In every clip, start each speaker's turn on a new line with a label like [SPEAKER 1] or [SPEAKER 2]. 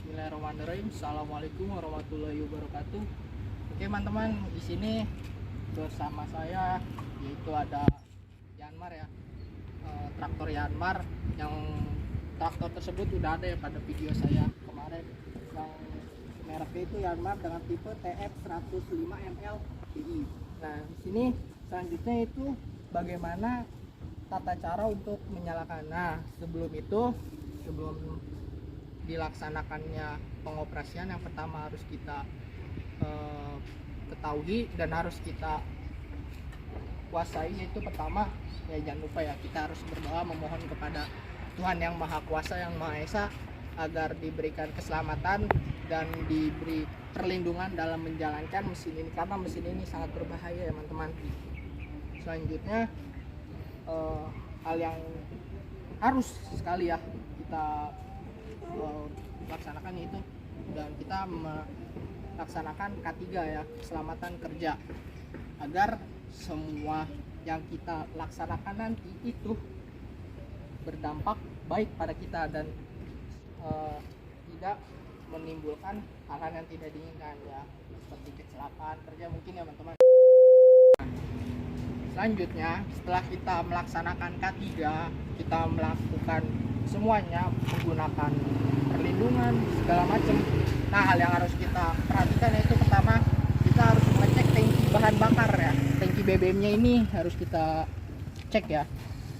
[SPEAKER 1] Bismillahirrahmanirrahim. Assalamualaikum warahmatullahi wabarakatuh. Oke teman-teman, di sini bersama saya yaitu ada Yanmar ya, traktor Yanmar. Yang traktor tersebut udah ada ya pada video saya kemarin, yang mereknya itu Yanmar dengan tipe TF 105 ml TI. Nah di sini selanjutnya itu bagaimana tata cara untuk menyalakan. Nah sebelum dilaksanakannya pengoperasian, yang pertama harus kita ketahui dan harus kita kuasai, yaitu pertama ya jangan lupa ya, kita harus berdoa memohon kepada Tuhan yang Maha Kuasa, yang Maha Esa, agar diberikan keselamatan dan diberi perlindungan dalam menjalankan mesin ini, karena mesin ini sangat berbahaya ya teman-teman. Selanjutnya hal yang harus sekali ya kita laksanakan itu, dan kita melaksanakan K3 ya, keselamatan kerja, agar semua yang kita laksanakan nanti itu berdampak baik pada kita dan tidak menimbulkan hal-hal yang tidak diinginkan ya, seperti kecelakaan kerja mungkin ya teman-teman. Selanjutnya setelah kita melaksanakan K3, kita melakukan semuanya menggunakan perlindungan segala macam. Nah hal yang harus kita perhatikan yaitu pertama, kita harus mengecek tangki bahan bakar ya, tangki BBM-nya ini harus kita cek ya,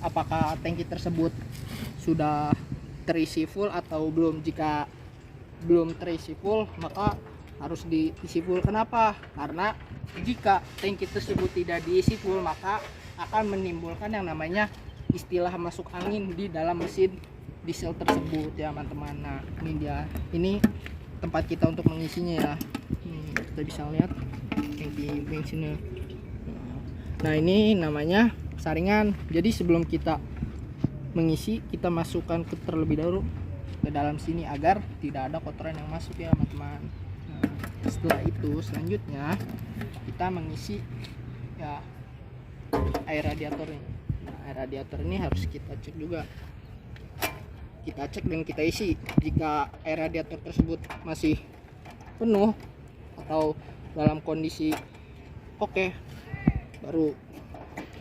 [SPEAKER 1] apakah tangki tersebut sudah terisi full atau belum. Jika belum terisi full maka harus diisi full. Kenapa? Karena jika tangki tersebut tidak diisi full maka akan menimbulkan yang namanya istilah masuk angin di dalam mesin diesel tersebut ya teman-teman. Nah ini dia, ini tempat kita untuk mengisinya ya. Kita bisa lihat tangki bensinnya. Nah ini namanya saringan. Jadi sebelum kita mengisi, kita masukkan ke terlebih dahulu ke dalam sini agar tidak ada kotoran yang masuk ya teman-teman. Nah, setelah itu selanjutnya kita mengisi ya air radiator ini. Nah, air radiator ini harus kita cek juga. Kita cek dan kita isi. Jika air radiator tersebut masih penuh atau dalam kondisi oke, baru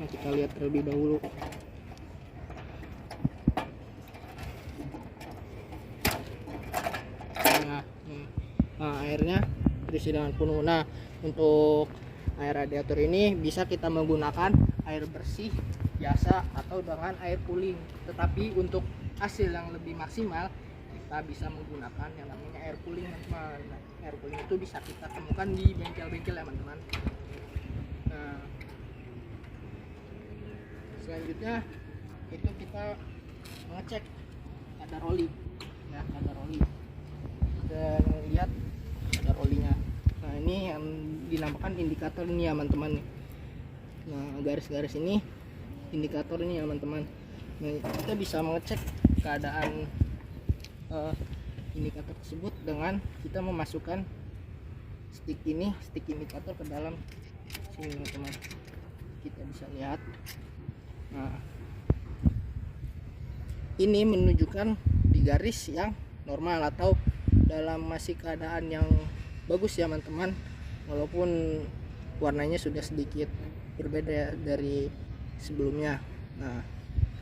[SPEAKER 1] kita lihat terlebih dahulu. Nah, airnya terisi dengan penuh. Nah untuk air radiator ini bisa kita menggunakan air bersih biasa atau dengan air cooling, tetapi untuk hasil yang lebih maksimal kita bisa menggunakan yang namanya air cooling teman-teman. Nah, air cooling itu bisa kita temukan di bengkel-bengkel ya teman-teman. Nah, selanjutnya itu kita mengecek ada rolling ya, ada rolling dan lihat ada rollingnya. Nah ini yang dinamakan indikator ini ya teman-teman. Nah garis-garis ini indikator ini ya teman-teman. Nah, kita bisa mengecek keadaan indikator tersebut dengan kita memasukkan stick indikator ke dalam sini teman-teman. Kita bisa lihat. Nah ini menunjukkan di garis yang normal atau dalam masih keadaan yang bagus ya teman-teman, walaupun warnanya sudah sedikit berbeda dari sebelumnya. Nah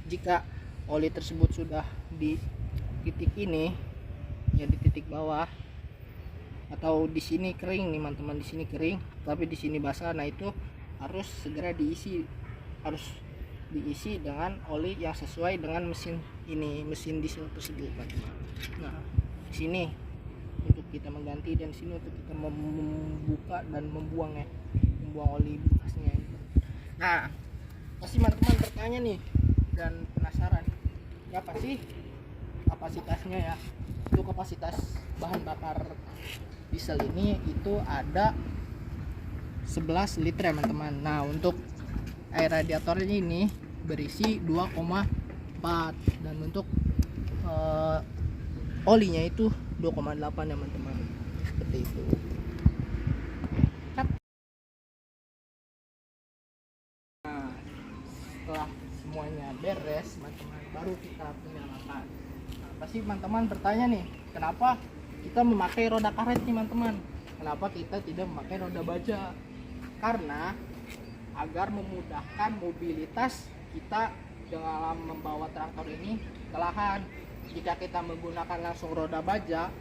[SPEAKER 1] jika oli tersebut sudah di titik ini ya, di titik bawah atau di sini kering nih teman-teman, di sini kering tapi di sini basah, nah itu harus segera diisi, harus diisi dengan oli yang sesuai dengan mesin ini, mesin diesel tersebut. Nah di sini untuk kita mengganti dan sini untuk kita membuka dan membuang ya, membuang oli bekasnya. Nah pasti teman-teman bertanya nih dan penasaran, berapa sih kapasitasnya ya? Untuk kapasitas bahan bakar diesel ini itu ada 11 liter ya teman-teman. Nah untuk air radiatornya ini berisi 2,4 dan untuk olinya itu 2,8 ya teman-teman, seperti itu. Nah setelah semuanya beres teman-teman, baru kita menyalakan. Nah, pasti teman-teman bertanya nih, kenapa kita memakai roda karet teman-teman. Kenapa kita tidak memakai roda baja? Karena agar memudahkan mobilitas kita dalam membawa traktor ini ke lahan. Jika kita menggunakan langsung roda baja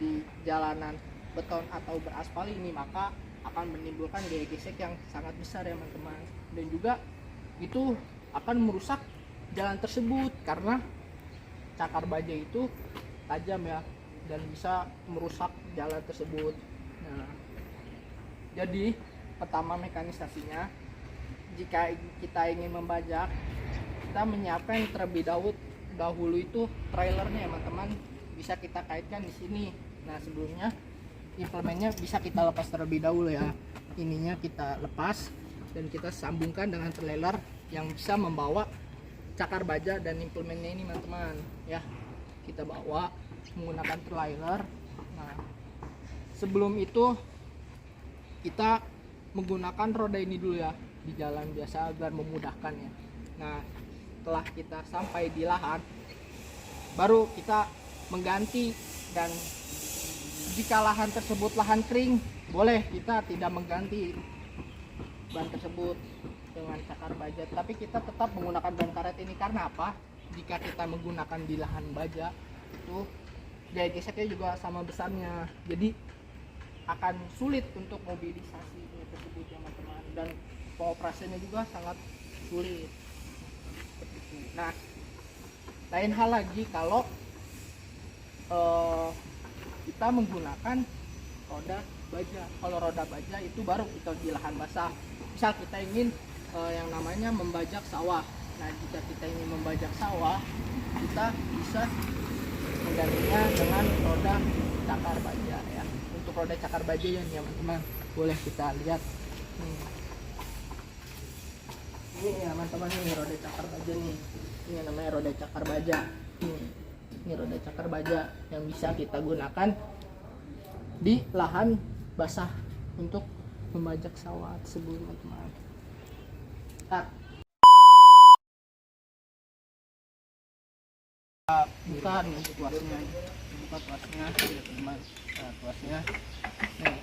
[SPEAKER 1] di jalanan beton atau beraspal ini, maka akan menimbulkan gaya gesek yang sangat besar ya teman-teman, dan juga itu akan merusak jalan tersebut karena cakar baja itu tajam ya dan bisa merusak jalan tersebut. Nah, jadi pertama mekanisasinya, jika kita ingin membajak, kita menyiapkan terlebih dahulu itu trailernya ya teman-teman, bisa kita kaitkan di sini. Nah, sebelumnya implementnya bisa kita lepas terlebih dahulu ya. Ininya kita lepas dan kita sambungkan dengan trailer yang bisa membawa cakar baja dan implementnya ini teman-teman ya. Kita bawa menggunakan trailer. Nah, sebelum itu kita menggunakan roda ini dulu ya di jalan biasa agar memudahkan ya. Nah, setelah kita sampai di lahan, baru kita mengganti, dan jika lahan tersebut lahan kering, boleh kita tidak mengganti ban tersebut dengan cakar baja, tapi kita tetap menggunakan ban karet ini. Karena apa? Jika kita menggunakan di lahan baja itu gaya geseknya juga sama besarnya, jadi akan sulit untuk mobilisasi tersebut ya teman-teman, dan pengoperasiannya juga sangat sulit. Nah, lain hal lagi kalau kita menggunakan roda baja. Kalau roda baja itu baru kita di lahan basah. Misal kita ingin yang namanya membajak sawah. Nah, jika kita ingin membajak sawah, kita bisa menggantinya dengan roda cakar baja ya. Untuk roda cakar baja ya teman-teman, boleh kita lihat. Ini ya teman-teman, ini roda cakar baja nih. Ini namanya roda cakar baja. Ini roda cakar baja yang bisa kita gunakan di lahan basah untuk membajak sawah tersebut teman-teman. Buka nih tuasnya, buka tuasnya teman-teman. Nah, tuasnya nih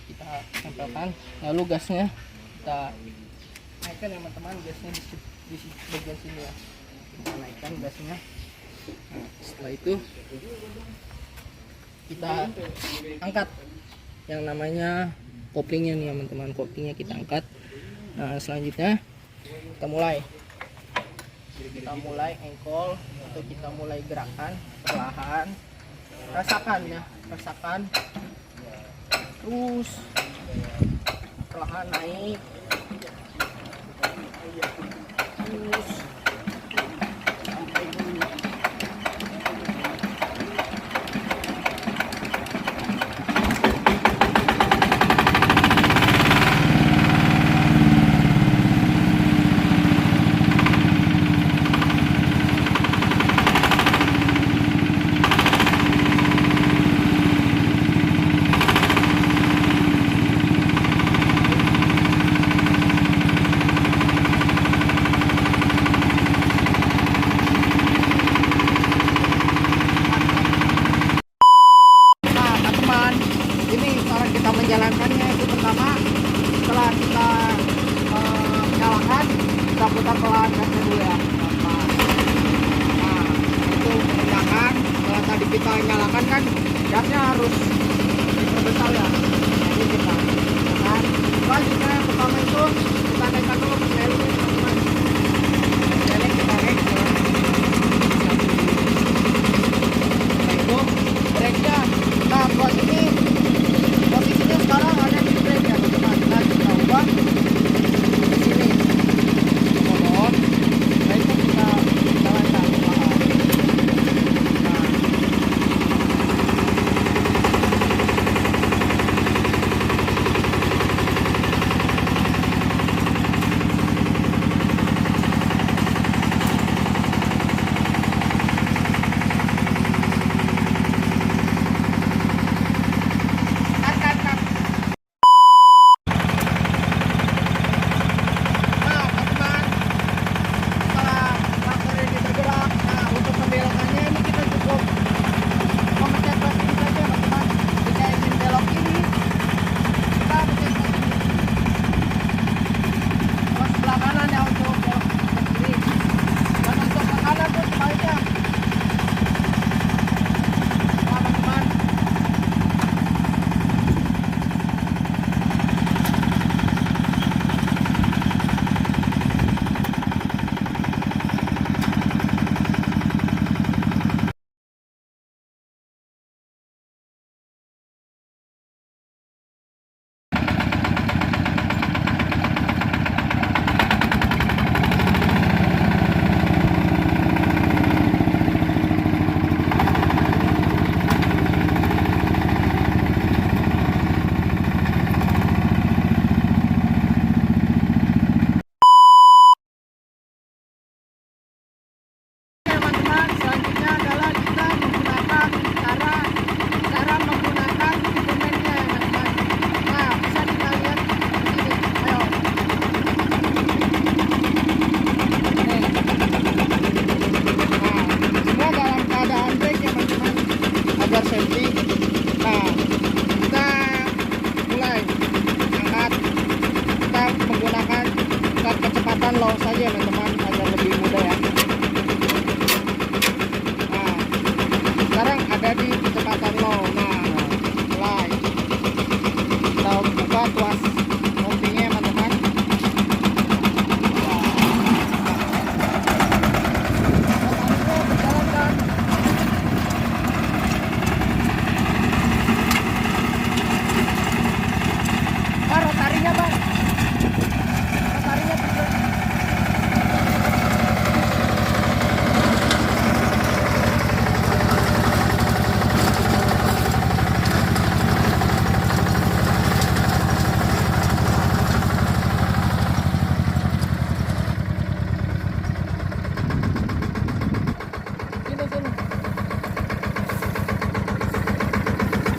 [SPEAKER 1] kita tempelkan, lalu gasnya kita naikkan ya teman-teman. Gasnya di bagian sini ya, kita naikkan gasnya. Nah, setelah itu kita angkat yang namanya koplingnya nih teman-teman. Koplingnya kita angkat. Nah, selanjutnya kita mulai engkol atau kita mulai gerakan perlahan. Rasakan ya, terus perlahan naik, terus sampai dulu. Menjalankannya itu pertama, setelah kita nyalakan, kita putar pelan gasnya dulu ya. Nah, itu mengerjakan. Setelah tadi kita nyalakan kan gasnya harus diperbesar ya. Jadi kita nyalakan. Selanjutnya yang pertama itu kita naikkan dulu ke seling teman-teman. Seling kita naik ke itu brake-nya. Nah, buat ini posisinya sekarang ada di brake ya teman-teman. Nah, kita ubah di sini molor. Nah, itu kita jalankan perlahan. Nah,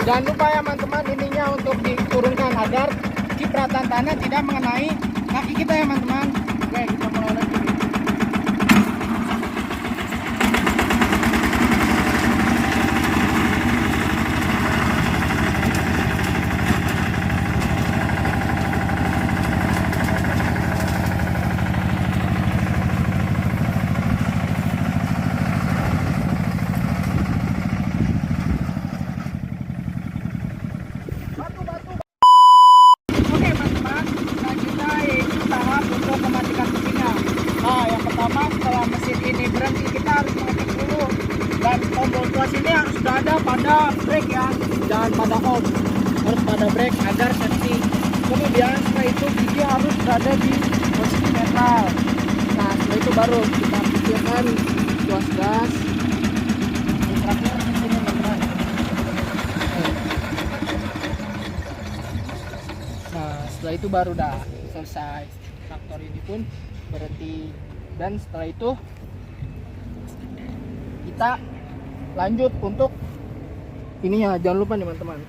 [SPEAKER 1] Jangan lupa ya teman-teman, ininya untuk diturunkan agar cipratan tanah tidak mengenai kaki kita ya teman-teman. Oke, kita mulai lagi. Setelah mesin ini berhenti, kita harus mengetik dulu, dan tombol tuas ini harus sudah ada pada brake ya, jangan pada off, harus pada brake agar safety. Kemudian setelah itu gigi harus berada di posisi netral. Nah setelah itu baru kita aktifkan tuas gas. Terakhir di sini teman-teman. Nah setelah itu baru dah selesai, traktor ini pun berhenti. Dan setelah itu kita lanjut untuk ininya. Jangan lupa nih teman-teman,